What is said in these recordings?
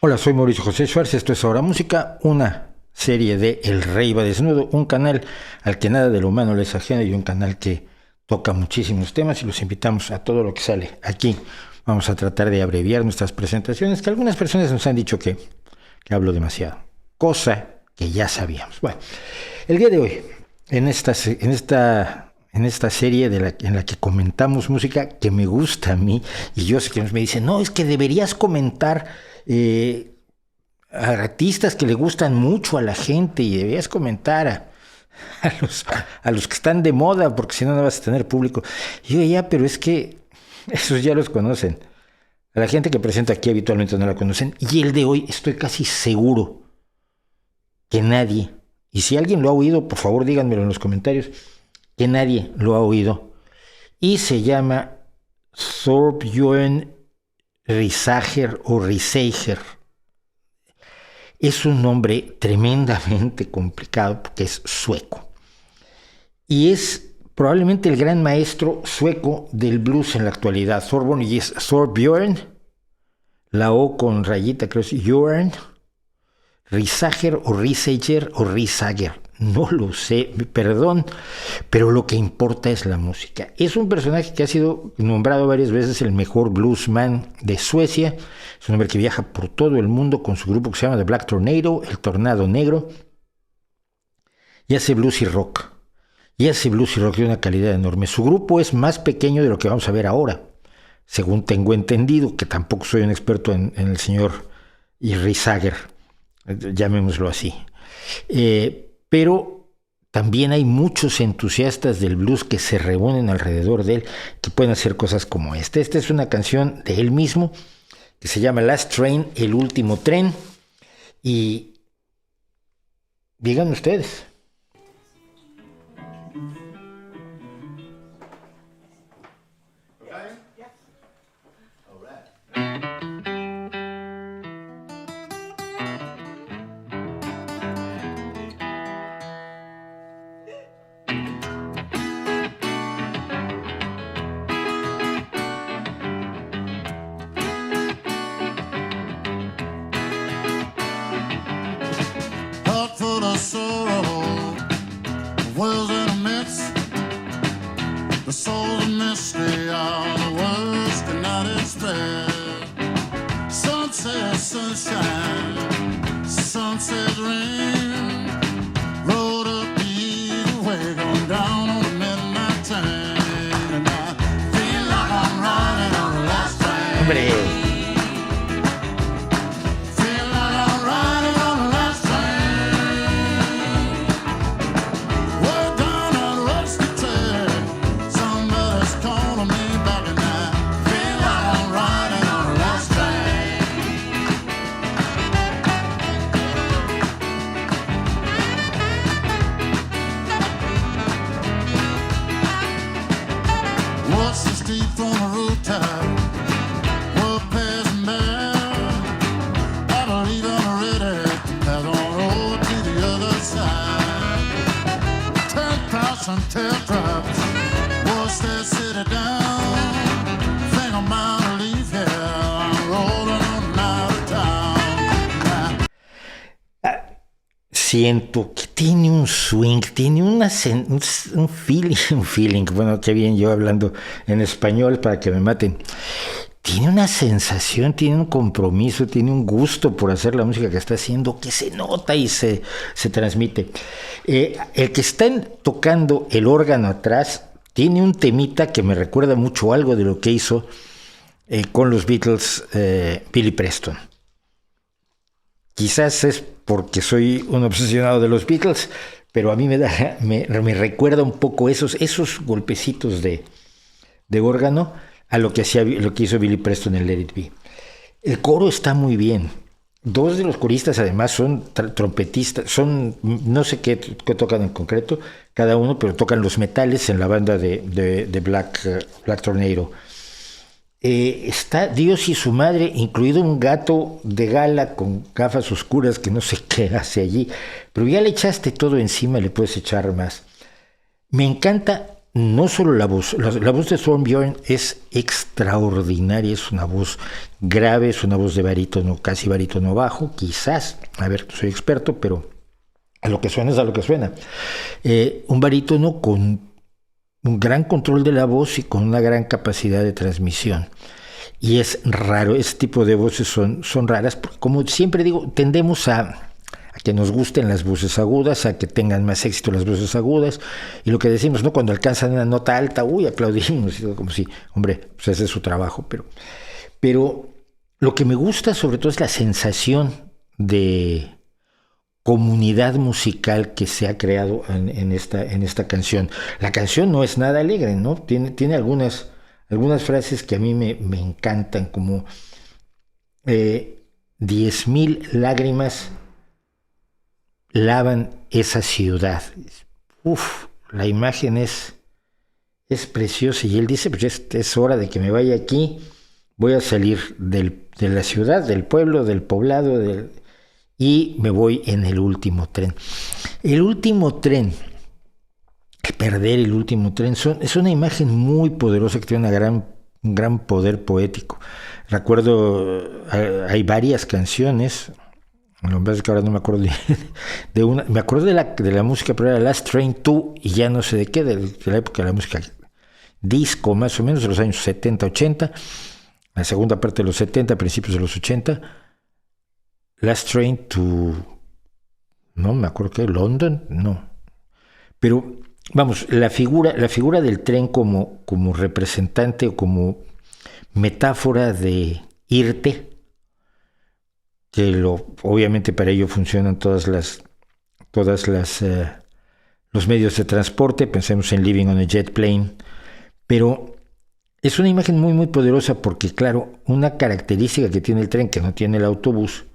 Hola, soy Mauricio José Schwartz, esto es Ahora Música, una serie de El Rey va desnudo, un canal al que nada de lo humano le es ajeno y un canal que toca muchísimos temas y los invitamos a todo lo que sale aquí. Vamos a tratar de abreviar nuestras presentaciones, que algunas personas nos han dicho que hablo demasiado, cosa que ya sabíamos. Bueno, el día de hoy, en esta serie en la que comentamos música que me gusta a mí, y yo sé que me dicen, no, es que deberías comentar a artistas que le gustan mucho a la gente y deberías comentar a los que están de moda, porque si no, no vas a tener público. Y yo ya, pero es que esos ya los conocen. A la gente que presento aquí habitualmente no la conocen. Y el de hoy estoy casi seguro que nadie, y si alguien lo ha oído, por favor díganmelo en los comentarios, que nadie lo ha oído. Y se llama Thorbjörn Risager o Riseiger. Es un nombre tremendamente complicado porque es sueco. Y es probablemente el gran maestro sueco del blues en la actualidad. Thorbjörn, y es Thorbjörn, la O con rayita, creo que es Jörn, Risager o Riseiger o Risager. No lo sé, perdón, pero lo que importa es la música. Es un personaje que ha sido nombrado varias veces el mejor bluesman de Suecia. Es un hombre que viaja por todo el mundo con su grupo que se llama The Black Tornado, el Tornado Negro, y hace blues y rock. Y hace blues y rock de una calidad enorme. Su grupo es más pequeño de lo que vamos a ver ahora, según tengo entendido, que tampoco soy un experto en el señor Risager, llamémoslo así. Pero también hay muchos entusiastas del blues que se reúnen alrededor de él, que pueden hacer cosas como esta. Esta es una canción de él mismo, que se llama Last Train, el último tren. Y digan ustedes. Siento que tiene un swing, tiene un feeling, bueno, qué bien yo hablando en español para que me maten. Tiene una sensación, tiene un compromiso, tiene un gusto por hacer la música que está haciendo, que se nota y se transmite. El que está tocando el órgano atrás tiene un temita que me recuerda mucho algo de lo que hizo con los Beatles Billy Preston. Quizás es porque soy un obsesionado de los Beatles, pero a mí me recuerda un poco esos golpecitos de órgano a lo que hizo Billy Preston en Let It Be. El coro está muy bien. Dos de los coristas además son trompetistas, son no sé qué tocan en concreto cada uno, pero tocan los metales en la banda de Black Tornado. Está Dios y su madre, incluido un gato de gala con gafas oscuras que no sé qué hace allí, pero ya le echaste todo encima, le puedes echar más. Me encanta no solo la voz de Thornbjörn es extraordinaria, es una voz grave, es una voz de barítono, casi barítono bajo, quizás, a ver, soy experto, pero a lo que suena es a lo que suena. Un barítono con un gran control de la voz y con una gran capacidad de transmisión. Y es raro, este tipo de voces son raras, porque como siempre digo, tendemos a que nos gusten las voces agudas, a que tengan más éxito las voces agudas, y lo que decimos, ¿no? Cuando alcanzan una nota alta, uy, aplaudimos, como si, hombre, pues ese es su trabajo, pero lo que me gusta sobre todo es la sensación de comunidad musical que se ha creado en esta canción. La canción no es nada alegre, ¿no? Tiene algunas frases que a mí me encantan, como 10,000 lágrimas lavan esa ciudad. Uf, la imagen es preciosa, y él dice, pues es hora de que me vaya aquí, voy a salir de la ciudad, del pueblo, del poblado, y me voy en el último tren. El último tren, perder el último tren, es una imagen muy poderosa que tiene un gran poder poético. Recuerdo, hay varias canciones. Lo que pasa es que ahora no me acuerdo de una. Me acuerdo de la música, pero era Last Train to, y ya no sé de qué, de la época de la música disco, más o menos, de los años 70, 80, la segunda parte de los 70, principios de los 80. Last Train to, no me acuerdo qué, London, no. Pero, vamos, la figura del tren como representante o como metáfora de irte, que obviamente para ello funcionan todos los medios de transporte. Pensemos en Living on a Jet Plane, pero es una imagen muy muy poderosa porque, claro, una característica que tiene el tren que no tiene el autobús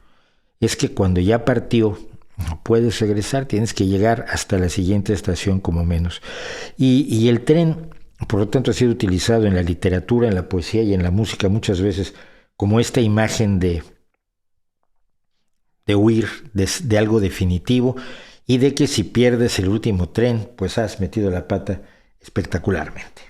es que cuando ya partió no puedes regresar, tienes que llegar hasta la siguiente estación como menos, y el tren, por lo tanto, ha sido utilizado en la literatura, en la poesía y en la música muchas veces como esta imagen de huir de algo definitivo, y de que si pierdes el último tren, pues has metido la pata espectacularmente.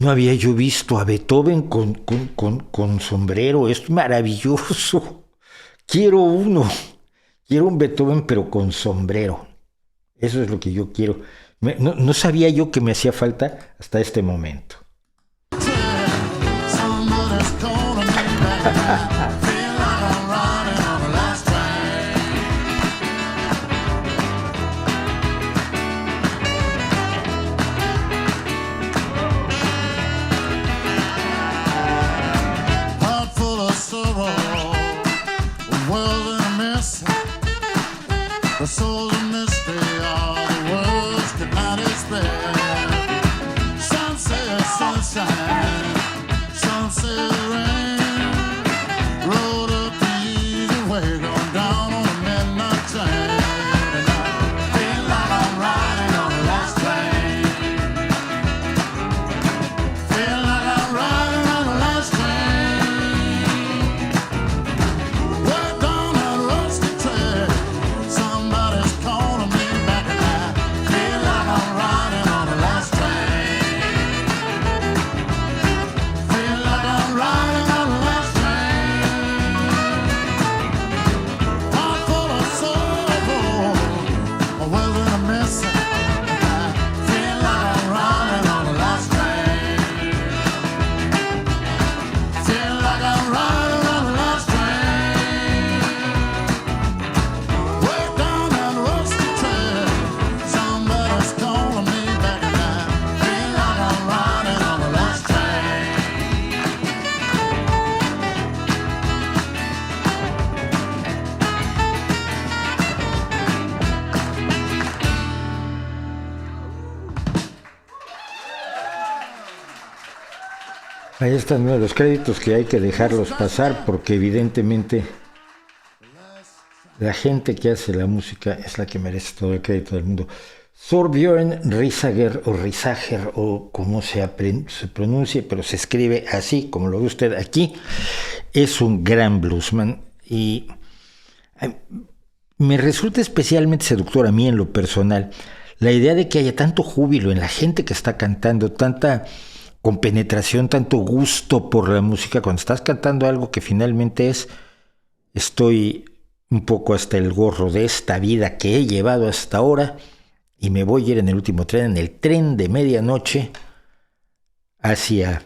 No había yo visto a Beethoven con sombrero. Es maravilloso. Quiero uno. Quiero un Beethoven, pero con sombrero. Eso es lo que yo quiero. No sabía yo que me hacía falta hasta este momento. Ahí están uno de los créditos que hay que dejarlos pasar porque evidentemente la gente que hace la música es la que merece todo el crédito del mundo. Thorbjörn Risager o como se pronuncie, pero se escribe así, como lo ve usted aquí, es un gran bluesman y me resulta especialmente seductor a mí en lo personal la idea de que haya tanto júbilo en la gente que está cantando, tanta compenetración, tanto gusto por la música cuando estás cantando algo que finalmente es estoy un poco hasta el gorro de esta vida que he llevado hasta ahora y me voy a ir en el último tren, en el tren de medianoche hacia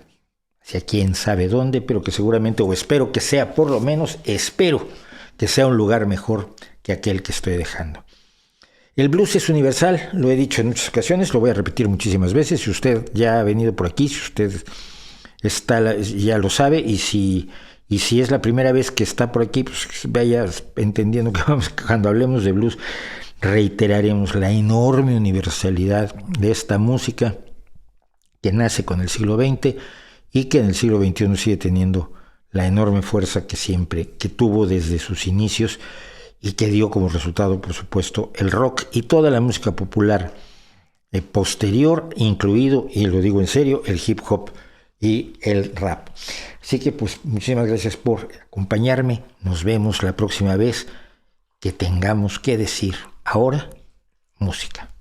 quién sabe dónde, pero que seguramente, o espero que sea, por lo menos espero que sea un lugar mejor que aquel que estoy dejando. El blues es universal, lo he dicho en muchas ocasiones, lo voy a repetir muchísimas veces. Si usted ya ha venido por aquí, si usted ya lo sabe, y si es la primera vez que está por aquí, pues vaya entendiendo que cuando hablemos de blues reiteraremos la enorme universalidad de esta música que nace con el siglo XX y que en el siglo XXI sigue teniendo la enorme fuerza que tuvo desde sus inicios y que dio como resultado, por supuesto, el rock y toda la música popular posterior, incluido, y lo digo en serio, el hip hop y el rap. Así que pues muchísimas gracias por acompañarme. Nos vemos la próxima vez que tengamos que decir ahora música.